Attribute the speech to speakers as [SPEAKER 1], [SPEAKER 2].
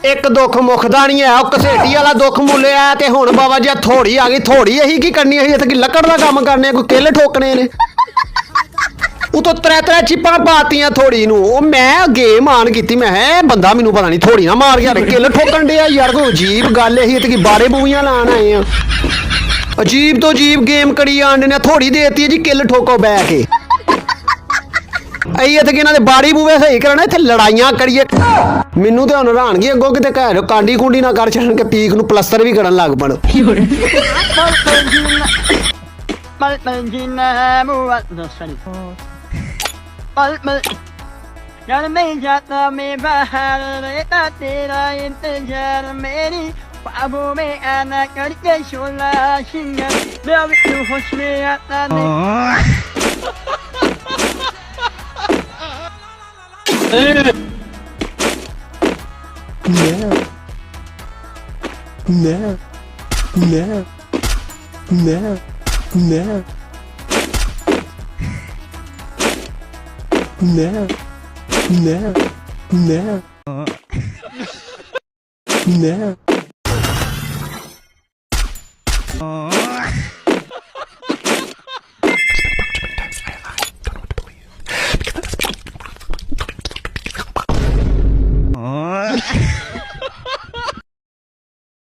[SPEAKER 1] एक दुख मुखदा नहीं है घसेटी वाला दुख मुलिया ते हुण बाबा जी थोड़ी आ गई थोड़ी अही की करनी अही इत्थे लकड़ दा काम करने कोई किल ठोकने ने उतो त्रै त्रै चिप्पां पातियां थोड़ी नूं मैं गेम आन कीती मैं बंदा मैनू पता नहीं थोड़ी ना मार गया किल ठोकन दिया यार कोई अजीब गल ही इत्थे बारे बूइयां लान आए आ अजीब तो अजीब गेम करी आने ने थोड़ी देती है जी किल ठोको बह के अई इत्थे इन्हां दे बाड़ी बूवे सही करना इत्थे लड़ाइयां करिए मैनू तो हुण हैरानगी अगों किते घर कांडी कुंडी ना कर छड़न के पीक नूं प्लस्तर भी करन लग पण
[SPEAKER 2] बाबू में आना करके शोला सिंगर बेबी होश में आता नहीं
[SPEAKER 3] No.